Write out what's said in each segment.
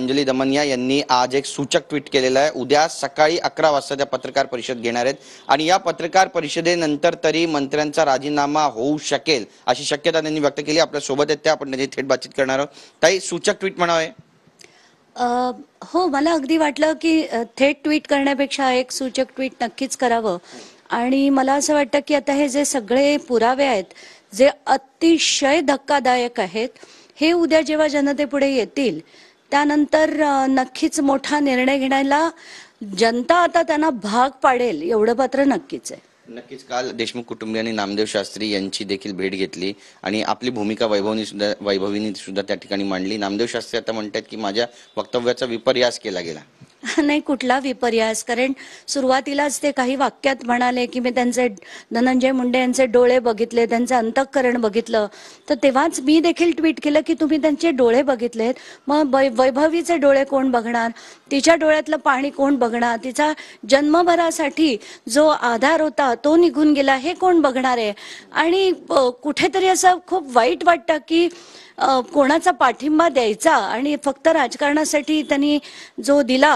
अंजली दमनिया यांनी आज एक सूचक ट्विट केलेलं आहे। उद्या सकाळी 11 वाजता त्या पत्रकार परिषद घेणार आहेत आणि या पत्रकार परिषदेनंतर तरी मंत्र्यांचा राजीनामा होऊ शकेल अशी शक्यता त्यांनी व्यक्त केली। आपल्या सोबत आहेत त्या, आपण त्यांची थेट बातचीत करणार आहोत। ताई, सूचक ट्विट म्हणावे? हो, मला अगदी वाटलं की थेट ट्विट करण्यापेक्षा एक सूचक ट्विट नक्कीच करावं। आणि मला असं वाटतं की आता हे जे सगळे पुरावे आहेत जे अतिशय धक्कादायक आहेत, हे उद्या जेव्हा जनतेपुढे येतील त्यानंतर नक्कीच मोठा निर्णय घेण्याला जनता आता त्यांना भाग पाडेल, एवढं मात्र नक्कीच आहे। नक्कीच काल देशमुख कुटुंबियांनी नामदेव शास्त्री यांची देखील भेट घेतली आणि आपली भूमिका वैभवीनी सुद्धा त्या ठिकाणी मांडली। नामदेव शास्त्री आता म्हणतात की माझ्या वक्तव्याचा विपर्यास केला गेला। नाही, कुठला विपर्यास? कारण सुरुवातीलाच ते काही वाक्यात म्हणाले की मी त्यांचे, धनंजय मुंडे यांचे डोळे बघितले, त्यांचं अंतःकरण बघितलं, तर तेव्हाच मी देखील ट्विट केलं की तुम्ही त्यांचे डोळे बघितलेत, मग वैभवीचे डोळे कोण बघणार? तिच्या डोळ्यातलं पाणी कोण बघणार? तिचा जन्मभरासाठी जो आधार होता तो निघून गेला, हे कोण बघणार आहे? आणि कुठेतरी असं खूप वाईट वाटतं की कोणाचा पाठिंबा द्यायचा आणि फक्त राजकारणासाठी त्यांनी जो दिला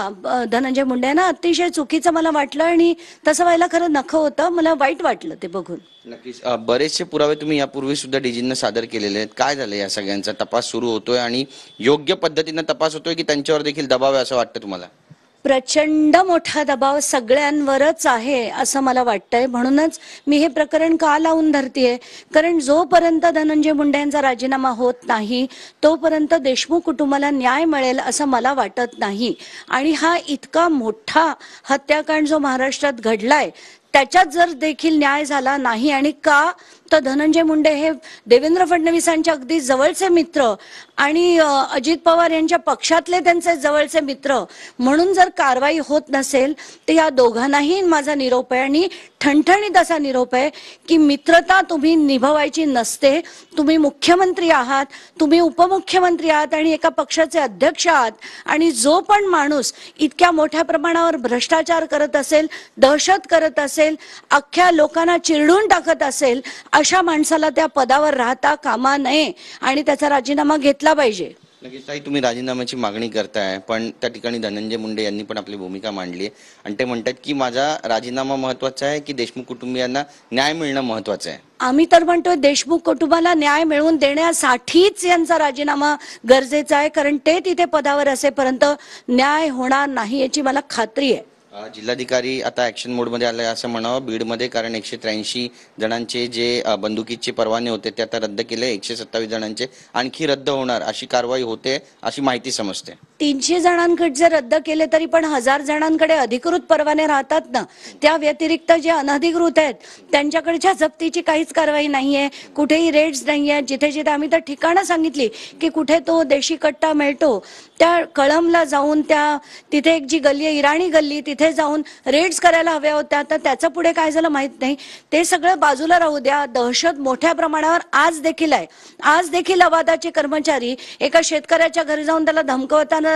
धनंजय मुंडे यांना, अतिशय चुकीचं मला वाटलं आणि तसं व्हायला खरं नको होतं। मला वाईट वाटलं ते बघून। नक्कीच बरेचसे पुरावे तुम्ही यापूर्वी सुद्धा डीजींना सादर केलेले आहेत। काय झालं, या सगळ्यांचा तपास सुरू होतोय आणि योग्य पद्धतीने तपास होतोय की त्यांच्यावर देखील दबाव आहे असं वाटतं तुम्हाला? प्रचंड मोठा दबाव सगळ्यांवरच आहे असं मला वाटतंय। म्हणूनच मी हे प्रकरण का लावून धरतीये, कारण जोपर्यंत धनंजय मुंडे यांचा राजीनामा होत नाही तोपर्यंत देशमुख कुटुंबाला न्याय मिळेल असं मला वाटत नाही। आणि हा इतका मोठा हत्याकांड जो महाराष्ट्रात घडलाय त्याच्यात जर देखील न्याय झाला नाही, आणि का तर धनंजय मुंडे हे देवेंद्र फडणवीसांचे अगदी जवळचे मित्र आणि अजित पवार यांच्या पक्षातले त्यांचे जवळचे मित्र, म्हणून जर कारवाई होत नसेल तर या दोघांनाही माझा निरोप आहे आणि ठणठणीत असा निरोप आहे की मित्रता तुम्ही निभवायची नसते। तुम्ही मुख्यमंत्री आहात, तुम्ही उपमुख्यमंत्री आहात आणि एका पक्षाचे अध्यक्ष आहात, आणि जो पण माणूस इतक्या मोठ्या प्रमाणावर भ्रष्टाचार करत असेल, दहशत करत असेल, अख्ख्या लोकांना चिरडून टाकत असेल, अशा माणसाला त्या पदावर राहता कामा नये आणि त्याचा राजीनामा घेतला पाहिजे। नक्कीच ताई, तुम्ही राजीनाम्याची मागणी करताय, पण त्या ठिकाणी धनंजय मुंडे यांनी पण आपली भूमिका मांडली आहे आणि ते म्हणतात की माझा राजीनामा महत्त्वाचा आहे की देशमुख कुटुंबियांना न्याय मिळणं महत्त्वाचं आहे? आम्ही तर म्हणतोय देशमुख कुटुंबाला न्याय मिळवून देण्यासाठीच यांचा राजीनामा गरजेचा आहे, कारण ते तिथे पदावर असेपर्यंत न्याय होणार नाही याची मला खात्री आहे। जिल्हाधिकारी आता ऍक्शन मोड मध्ये आले असं म्हणावं बीडमध्ये, कारण 183 जणांचे जे बंदुकीचे परवाने होते ते आता रद्द केले, 127 जणांचे आणखी रद्द होणार अशी कारवाई होते अशी माहिती समजते। 300 जणांकडे जर रद्द केले तरी पण 1000 जणांकडे अधिकृत परवाने राहतात ना। त्या व्यतिरिक्त जे अनधिकृत आहेत त्यांच्याकडच्या जप्तीची काहीच कारवाई नाहीये, कुठेही रेड्स नाहीये। जिथे जिथे आम्ही तर ठिकाणं सांगितली की कुठे तो देशी कट्टा मिळतो त्या कळमला जाऊन, त्या तिथे एक जी गल्ली आहे इराणी गल्ली, तिथे जाऊन रेड्स करायला हव्या होत्या, तर त्याचं पुढे काय झालं माहित नाही। ते सगळं बाजूला राहू द्या, दहशत मोठ्या प्रमाणावर आज देखील आहे। आज देखील अवादाचे कर्मचारी एका शेतकऱ्याच्या घरी जाऊन त्याला धमकवताना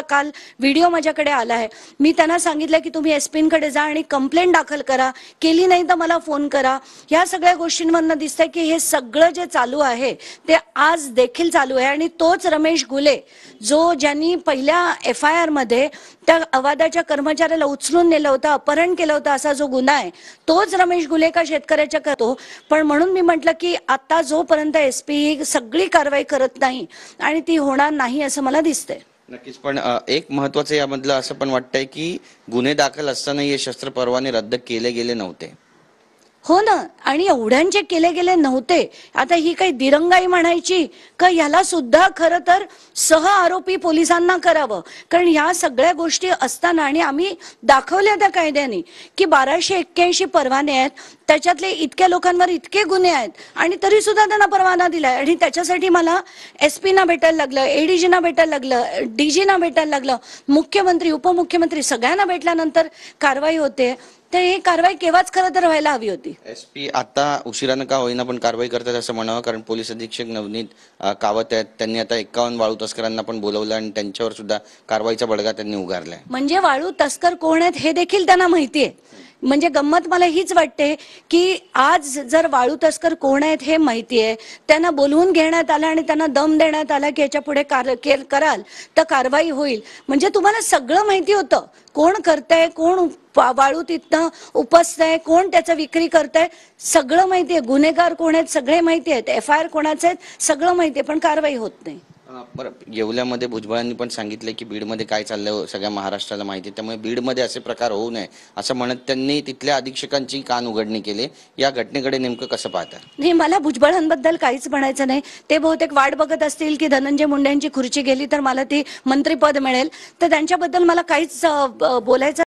काल व्हिडिओ माझ्याकडे आला आहे। मी त्यांना सांगितलं की तुम्ही एसपींकडे जा आणि कंप्लेंट दाखल करा, केली नाही तर मला फोन करा। या सगळ्या गोष्टींमधनं दिसतंय की हे सगळं जे चालू आहे ते आज देखील चालू आहे। आणि तोच रमेश गुले जो ज्यांनी पहिल्या FIR मध्ये त्या अवादाच्या कर्मचाऱ्याला उचलून नेलं होतं, अपहरण केलं होतं असा जो गुन्हा आहे, तोच रमेश गुले का शेतकऱ्याच्या करतो। पण म्हणून मी म्हटलं की आता जोपर्यंत SP सगळी कारवाई करत नाही आणि ती होणार नाही असं मला दिसतंय। नक्कीच, पण एक महत्त्वाचं यामधलं असं पण वाटतंय की गुन्हे दाखल असतानाही हे शस्त्र परवाने रद्द केले गेले नव्हते। हो ना, आणि एवढ्यांचे केले गेले नव्हते। आता ही काही दिरंगाई म्हणायची का? ह्याला सुद्धा खरं तर सह आरोपी पोलिसांना करावं, कारण ह्या सगळ्या गोष्टी असताना आणि आम्ही दाखवल्या त्या कायद्याने की 1281 परवाने आहेत, त्याच्यातले इतक्या लोकांवर इतके गुन्हे आहेत आणि तरी सुद्धा त्यांना परवाना दिलाय। आणि त्याच्यासाठी मला SP ना भेटायला लागलं, ADG ना भेटायला लागलं, DG ना भेटायला लागलं, मुख्यमंत्री उपमुख्यमंत्री सगळ्यांना भेटल्यानंतर कारवाई होते। तर ही कारवाई केव्हाच खरं तर व्हायला हवी होती। SP आता उशिरानं का होईना पण कारवाई करतात असं म्हणावं, कारण पोलीस अधीक्षक नवनीत कावत आहेत, त्यांनी आता 51 वाळू तस्करांना पण बोलवलं आणि त्यांच्यावर सुद्धा कारवाईचा बडगा त्यांनी उगारलाय। म्हणजे वाळू तस्कर कोण आहेत हे देखील त्यांना माहिती आहे म्हणजे गंमत मला हीच वाटते की आज जर वाळू तस्कर कोण आहेत हे माहिती आहे, त्यांना बोलवून घेण्यात आलं आणि त्यांना दम देण्यात आला की याच्या पुढे कराल तर कारवाई होईल. म्हणजे तुम्हाला सगळं माहिती होतं, कोण करतंय, कोण वाळू तिथनं उपसतंय, कोण त्याचं विक्री करतंय, सगळं माहिती आहे. गुन्हेगार कोण आहेत सगळे माहिती आहेत, FIR कोणाचे आहेत सगळं माहिती आहे, पण कारवाई होत नाही. बरं, येवल्यामध्ये भुजबळांनी पण सांगितलं की बीडमध्ये काय चाललंय सगळ्या महाराष्ट्राला माहिती आहे, त्यामुळे बीडमध्ये असे प्रकार होऊ नये असं म्हणत त्यांनी तिथल्या अधीक्षकांची कान उघडणी केली. या घटनेकडे नेमकं कसं पाहतात? नाही, मला भुजबळांबद्दल काहीच म्हणायचं नाही. ते बहुतेक वाट बघत असतील की धनंजय मुंडेंची खुर्ची गेली तर मला ती मंत्रीपद मिळेल, तर त्यांच्याबद्दल मला काहीच बोलायचं